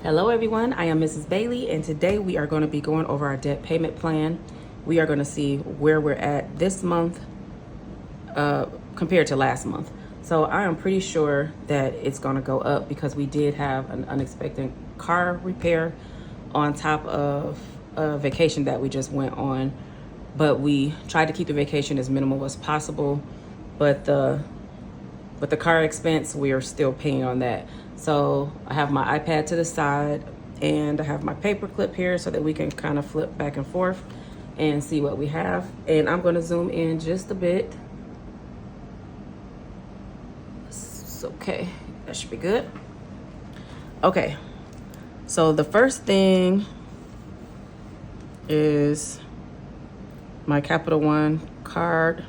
Hello everyone, I am Mrs. Bailey, and today we are going to be going over our debt payment plan. We are going to see where we're at this month compared to last month. So I am pretty sure that it's going to go up because we did have an unexpected car repair on top of a vacation that we just went on. But we tried to keep the vacation as minimal as possible, but the car expense, we are still paying on that. So I have my iPad to the side and I have my paper clip here so that we can kind of flip back and forth and see what we have. And I'm gonna zoom in just a bit. It's okay, that should be good. Okay, so the first thing is my Capital One card.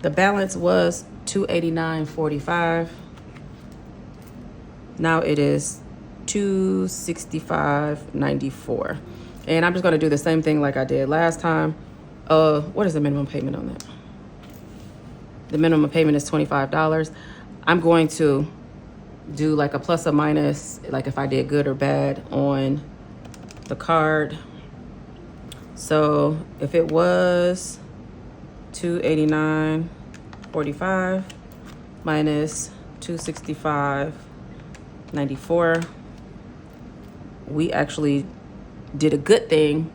The balance was $289.45. Now it is $265.94. And I'm just gonna do the same thing like I did last time. What is the minimum payment on that? The minimum payment is $25. I'm going to do like a plus or minus, like if I did good or bad on the card. So if it was $289.45 minus $265.94, we actually did a good thing,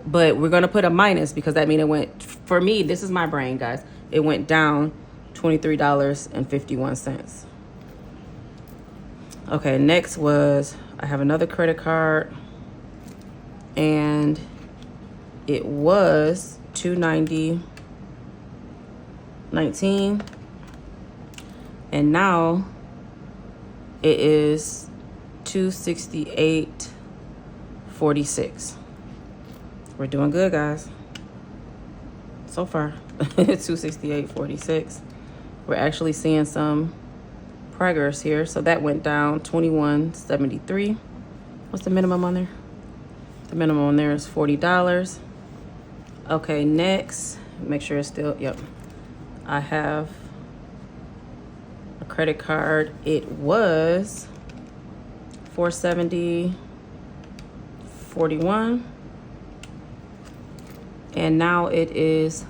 but we're gonna put a minus because that means it went, for me, this is my brain, guys, it went down $23.51. Okay, next was, I have another credit card and it was $290.19, and now it is $268.46. We're doing good, guys. So far, $268.46. We're actually seeing some progress here. So that went down $21.73. What's the minimum on there? The minimum on there is $40. Okay, next, make sure it's still, yep. I have a credit card. It was $470.41. And now it is,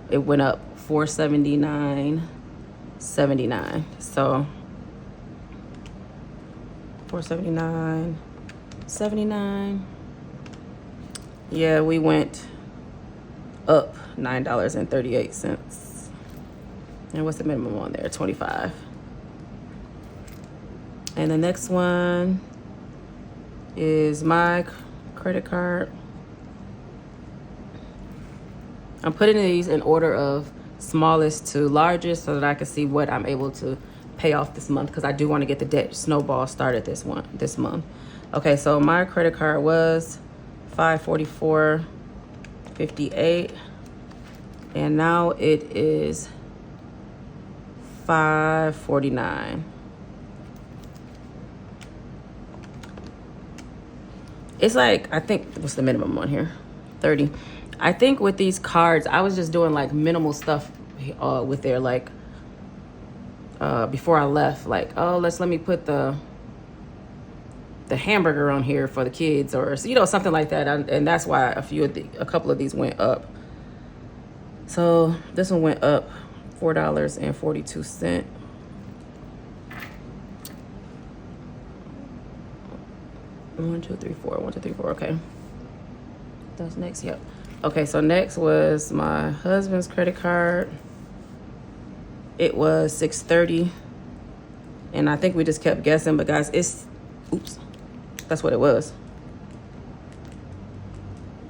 it went up $479.79. So $479.79. Yeah, we went up $9.38. And what's the minimum on there? 25. And the next one is my credit card. I'm putting these in order of smallest to largest so that I can see what I'm able to pay off this month, because I do want to get the debt snowball started this month. Okay, so my credit card was $544.58, and now it is $549. It's like, I think, what's the minimum on here? 30. I think with these cards, I was just doing like minimal stuff with their, like, before I left, like, oh, let me put the hamburger on here for the kids, or, you know, something like that. And that's why a couple of these went up. So this one went up $4.42. One, two, three, four. Okay, that's next. Yep. Okay, so next was my husband's credit card. It was $630, and I think we just kept guessing, but guys, oops, that's what it was.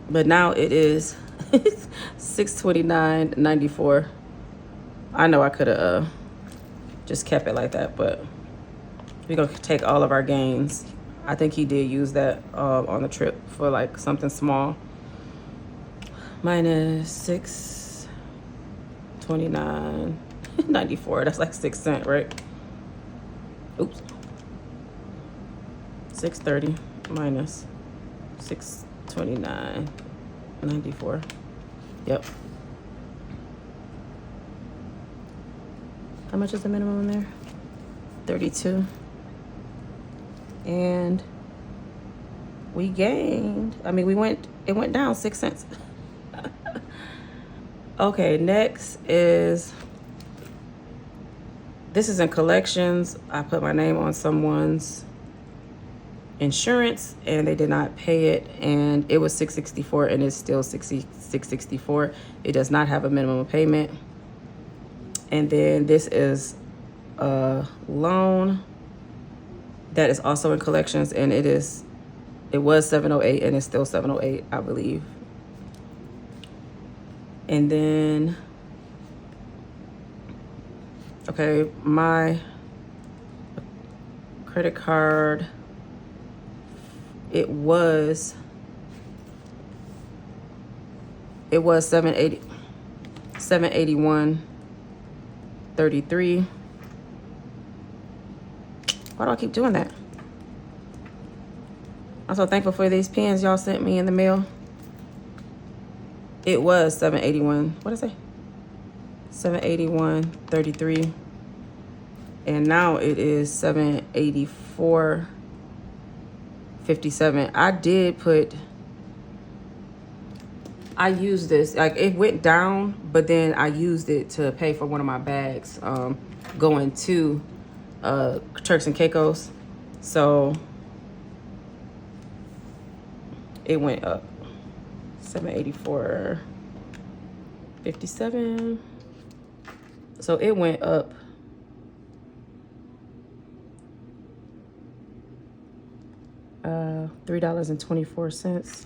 But now it is $629.94. I know I could have just kept it like that, but we're gonna take all of our gains. I think he did use that on the trip for like something small. Minus $629.94. That's like 6 cents, right? Oops. 630 minus 629.94. Yep. How much is the minimum in there? 32. and we gained, I mean, it went down 6 cents. Okay, next is, this is in collections. I put my name on someone's insurance and they did not pay it, and it was $664 and it's still $664. It does not have a minimum payment. And then this is a loan that is also in collections, and it was 708 and it's still 708, I believe. And then, okay, my credit card, it was 781.33. Why do I keep doing that? I'm so thankful for these pens y'all sent me in the mail. It was 781, what did I say? 781.33. And now it is 784.57. I used this, like it went down, but then I used it to pay for one of my bags going to Turks and Caicos. So it went up 784.57. So it went up $3.24.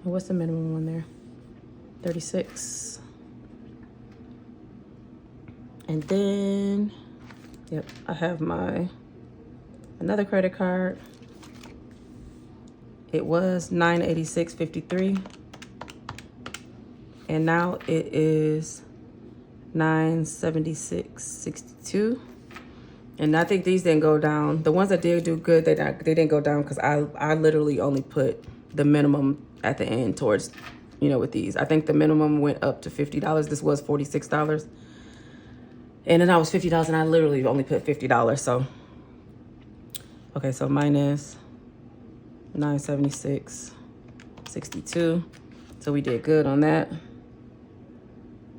And what's the minimum one there? 36. And then, yep, I have another credit card. It was $986.53. And now it is $976.62. And I think these didn't go down. The ones that did do good, they didn't go down because I literally only put the minimum at the end towards, with these. I think the minimum went up to $50. This was $46. And then I was $50 and I literally only put $50. So, okay, so minus $976.62. So we did good on that.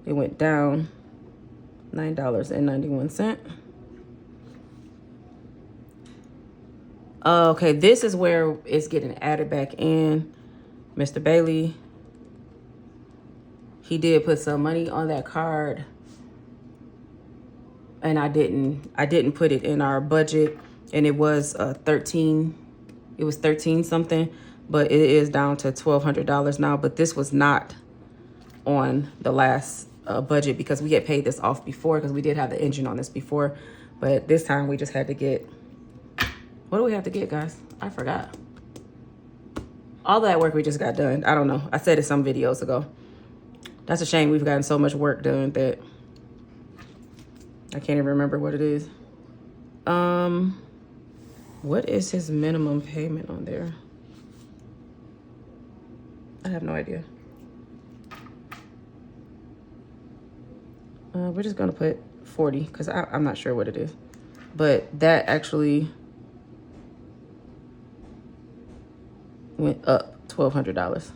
It went down $9.91. Okay, this is where it's getting added back in. Mr. Bailey, he did put some money on that card, and I didn't put it in our budget, and it was 13. It was 13 something, but it is down to $1,200 now. But this was not on the last budget because we had paid this off before, because we did have the engine on this before, but this time we just had to get. What do we have to get, guys? I forgot. All that work we just got done. I don't know. I said it some videos ago. That's a shame we've gotten so much work done that I can't even remember what it is. What is his minimum payment on there? I have no idea. We're just gonna put 40 because I'm not sure what it is. But that actually went up $1,200.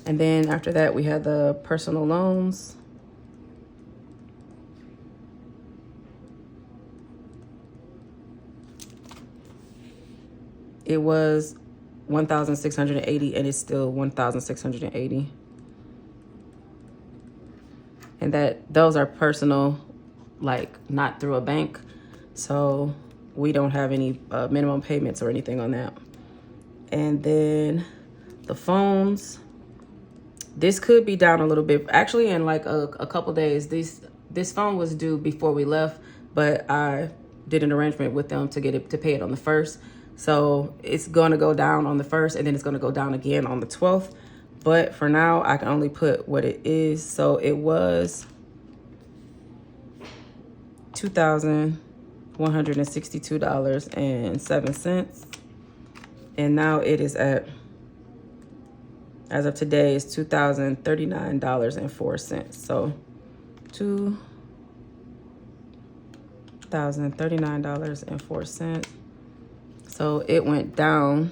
And then after that, we had the personal loans. It was $1,680 and it's still $1,680. And those are personal, like not through a bank. So we don't have any minimum payments or anything on that. And then the phones, this could be down a little bit. Actually, in like a couple days, this phone was due before we left, but I did an arrangement with them to pay it on the 1st. So it's going to go down on the 1st, and then it's going to go down again on the 12th. But for now, I can only put what it is. So it was $2,162.07. And now it is at, as of today, is $2,039.04. So $2,039.04. So it went down.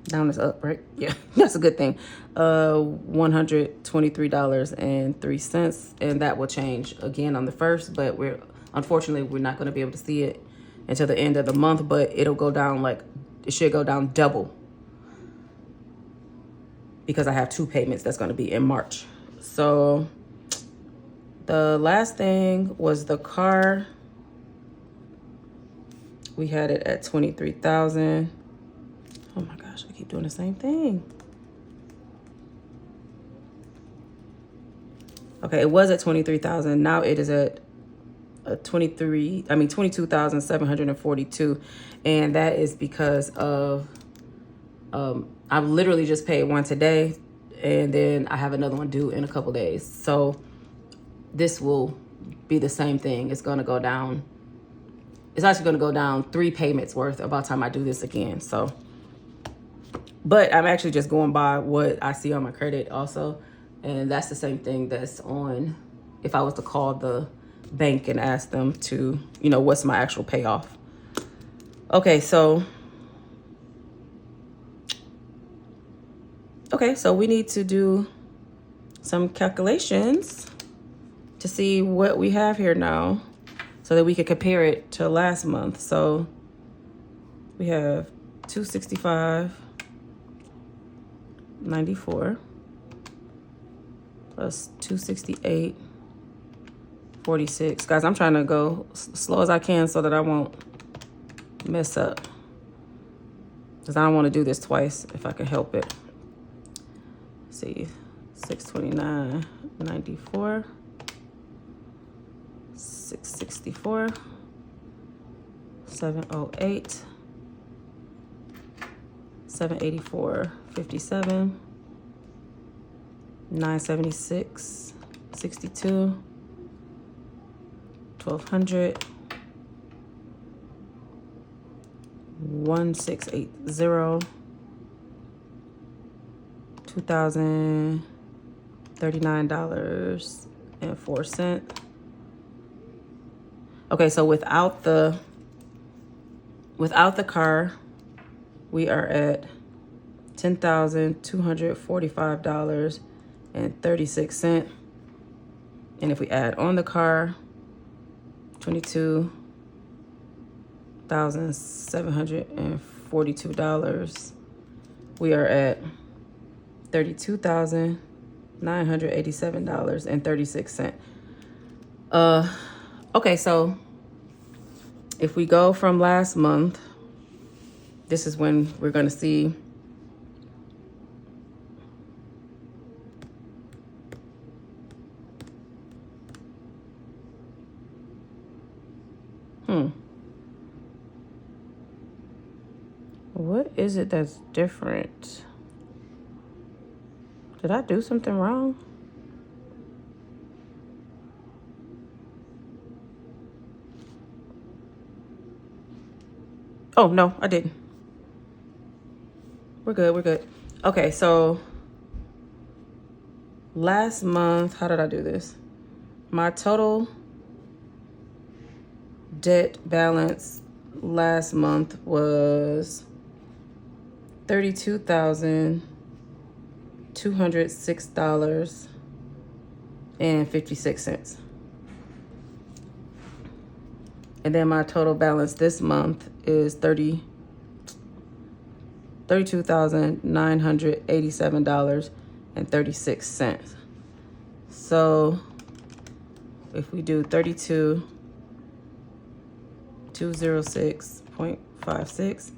Down is up, right? Yeah, that's a good thing. $123.03, and that will change again on the 1st, but unfortunately we're not going to be able to see it until the end of the month, but it'll go down, like it should go down double, because I have 2 payments that's going to be in March. So the last thing was the car. We had it at $23,000. Oh my gosh, I keep doing the same thing. Okay, it was at $23,000. Now it is at 22,742, and that is because of I literally just paid one today, and then I have another one due in a couple days. So this will be the same thing. It's going to go down. It's actually going to go down 3 payments worth about time I do this again. So, but I'm actually just going by what I see on my credit also. And that's the same thing that's on if I was to call the bank and ask them to, you know, what's my actual payoff. Okay, so we need to do some calculations to see what we have here now so that we can compare it to last month. So we have $265.94 plus $268.46. Guys, I'm trying to go slow as I can so that I won't mess up, because I don't want to do this twice if I can help it. Let's see, $629.94, $664, $708, $784.57, $976.62, $1,200, $1,680, $2,039.04. Okay, so without the car, we are at $10,245.36. And if we add on the car, $22,742, we are at $32,987.36. Okay, so if we go from last month, this is when we're going to see what is it that's different? Did I do something wrong? Oh, no, I didn't. We're good. Okay, so last month, how did I do this? My total debt balance last month was $32,206.56. And then my total balance this month is $32,987.36. So if we do 32,206.56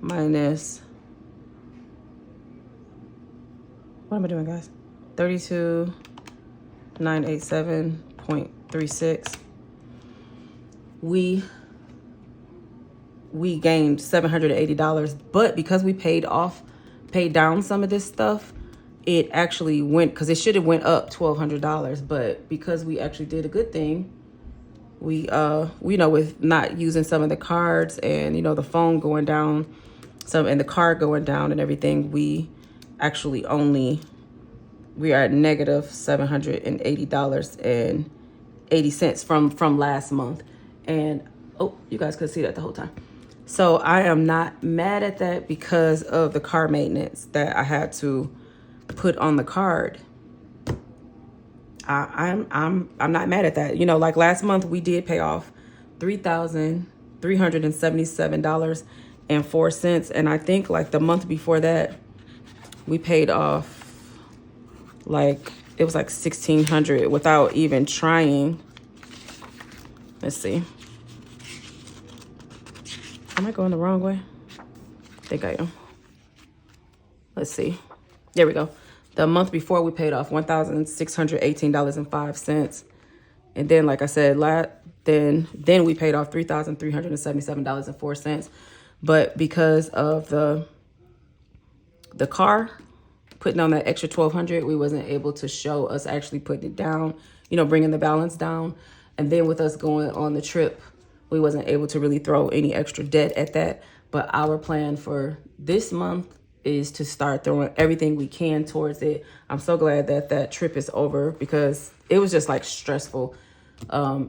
minus, what am I doing, guys? 32,987.36. We gained $780, but because we paid down some of this stuff, it actually went, because it should have went up $1,200, but because we actually did a good thing, we with not using some of the cards and the phone going down and the card going down and everything, we actually we are at negative $780.80 from last month. And Oh, you guys could see that the whole time. So I am not mad at that because of the car maintenance that I had to put on the card. I'm not mad at that. You know, like last month we did pay off $3,377.04, and I think like the month before that we paid off like it was like $1,600 without even trying. Let's see. Am I going the wrong way? I think I am. Let's see. There we go. The month before we paid off $1,618.05. And then, like I said, then we paid off $3,377.04. But because of the car putting on that extra $1,200, we wasn't able to show us actually putting it down, you know, bringing the balance down. And then with us going on the trip, we wasn't able to really throw any extra debt at that. But our plan for this month is to start throwing everything we can towards it. I'm so glad that that trip is over because it was just like stressful.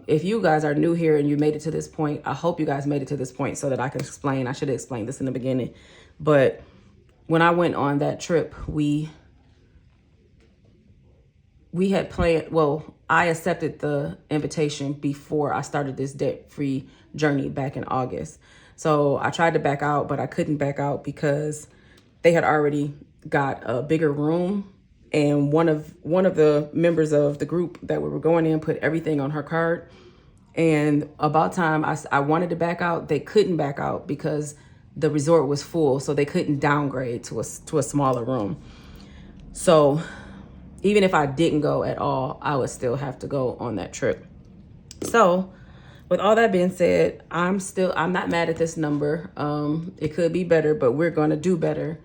If you guys are new here and you made it to this point, I hope you guys made it to this point so that I can explain. I should have explained this in the beginning. But when I went on that trip, we had planned, well, I accepted the invitation before I started this debt-free journey back in August. So I tried to back out, but I couldn't back out because they had already got a bigger room, and one of the members of the group that we were going in put everything on her card. And about time I wanted to back out, they couldn't back out because the resort was full, so they couldn't downgrade to a smaller room. So even if I didn't go at all, I would still have to go on that trip. So with all that being said, I'm not mad at this number. It could be better, but we're going to do better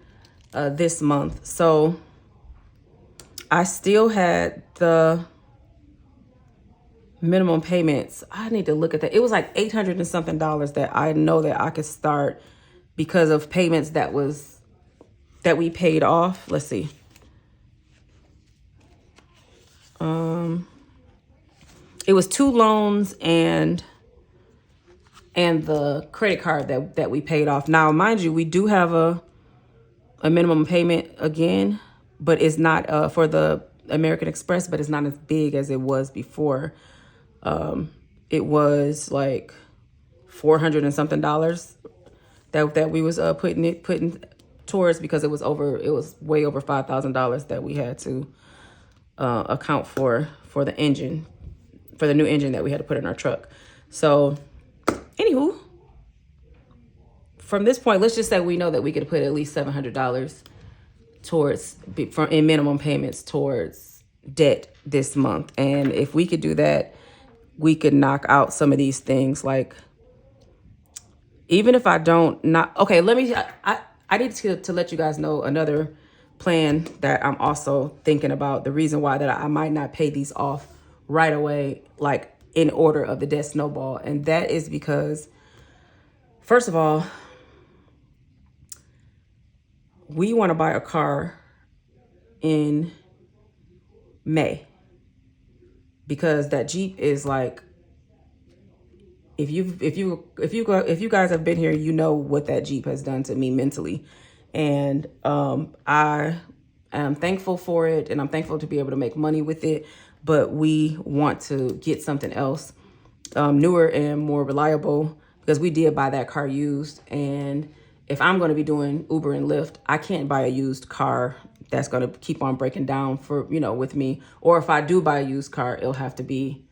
this month. So I still had the minimum payments. I need to look at that. It was like $800 and something that I know that I could start because of payments that we paid off. Let's see. It was 2 loans and the credit card that we paid off. Now, mind you, we do have a minimum payment again, but it's not for the American Express, but it's not as big as it was before. It was like $400 and something that we was putting towards because it was way over $5,000 that we had to account for the engine, for the new engine that we had to put in our truck. So anywho, from this point, let's just say we know that we could put at least $700 in minimum payments towards debt this month. And if we could do that, we could knock out some of these things. Like, even if I don't okay, I need to let you guys know another plan that I'm also thinking about. The reason why that I might not pay these off right away, like in order of the debt snowball. And that is because, first of all, we want to buy a car in May because that Jeep is like, if you guys have been here, you know what that Jeep has done to me mentally. And I am thankful for it, and I'm thankful to be able to make money with it. But we want to get something else, newer and more reliable, because we did buy that car used. And if I'm going to be doing Uber and Lyft, I can't buy a used car that's going to keep on breaking down with me. Or if I do buy a used car, it'll have to be,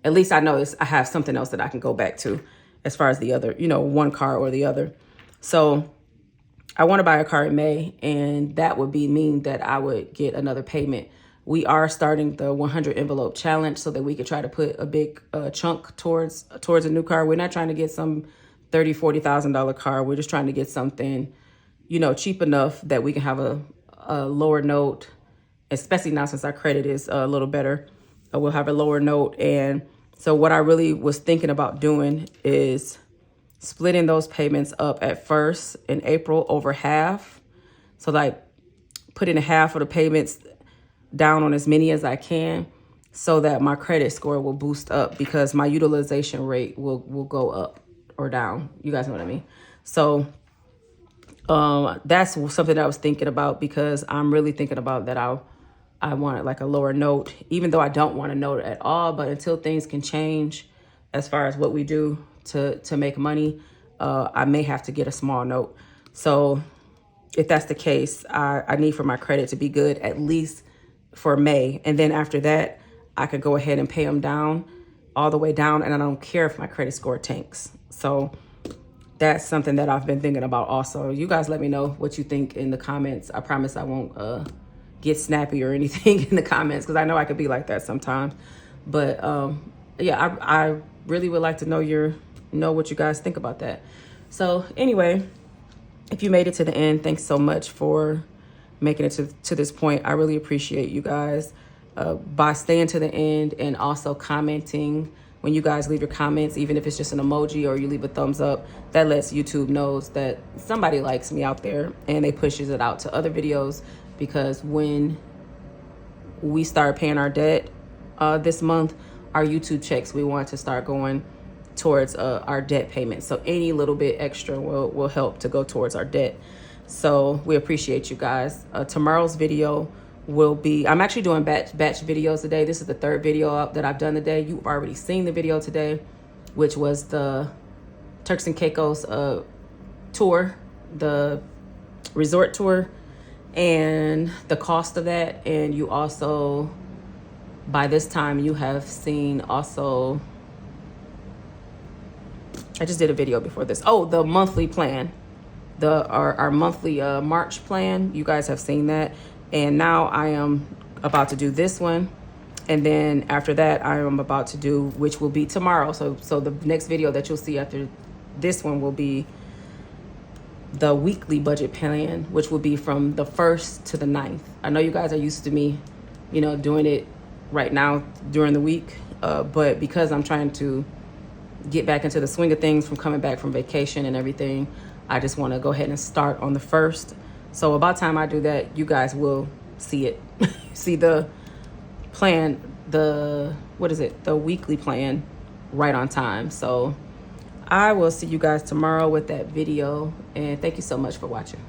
at least I know I have something else that I can go back to as far as the other, one car or the other. So I want to buy a car in May, and that would mean that I would get another payment. We are starting the 100 envelope challenge so that we could try to put a big chunk towards a new car. We're not trying to get some $30,000, $40,000 car. We're just trying to get something, cheap enough that we can have a lower note, especially now since our credit is a little better. We'll have a lower note. And so what I really was thinking about doing is splitting those payments up at first in April over half. So like putting half of the payments down on as many as I can so that my credit score will boost up because my utilization rate will go up. or down. You guys know what I mean? So that's something that I was thinking about, because I'm really thinking about that I wanted like a lower note, even though I don't want a note at all. But until things can change as far as what we do to make money, I may have to get a small note. So if that's the case, I need for my credit to be good at least for May. And then after that, I could go ahead and pay them down, all the way down. And I don't care if my credit score tanks. So that's something that I've been thinking about also. You guys let me know what you think in the comments. I promise I won't get snappy or anything in the comments, because I know I could be like that sometimes. But yeah, I really would like to know what you guys think about that. So anyway, if you made it to the end, thanks so much for making it to this point. I really appreciate you guys by staying to the end, and also commenting. When you guys leave your comments, even if it's just an emoji or you leave a thumbs up, that lets YouTube knows that somebody likes me out there, and they pushes it out to other videos. Because when we start paying our debt this month, our YouTube checks, we want to start going towards our debt payments. So any little bit extra will help to go towards our debt. So we appreciate you guys. Tomorrow's video will be, I'm actually doing batch videos today. This is the third video that I've done today. You've already seen the video today, which was the Turks and Caicos tour, the resort tour, and the cost of that. And you also, by this time, you have seen also, I just did a video before this. Oh, the monthly plan, our monthly March plan. You guys have seen that. And now I am about to do this one. And then after that, I am about to do, which will be tomorrow. So the next video that you'll see after this one will be the weekly budget plan, which will be from the 1st to the 9th. I know you guys are used to me, doing it right now during the week. But because I'm trying to get back into the swing of things from coming back from vacation and everything, I just want to go ahead and start on the 1st. So about time I do that, you guys will see it. See the plan, the weekly plan right on time. So I will see you guys tomorrow with that video. And thank you so much for watching.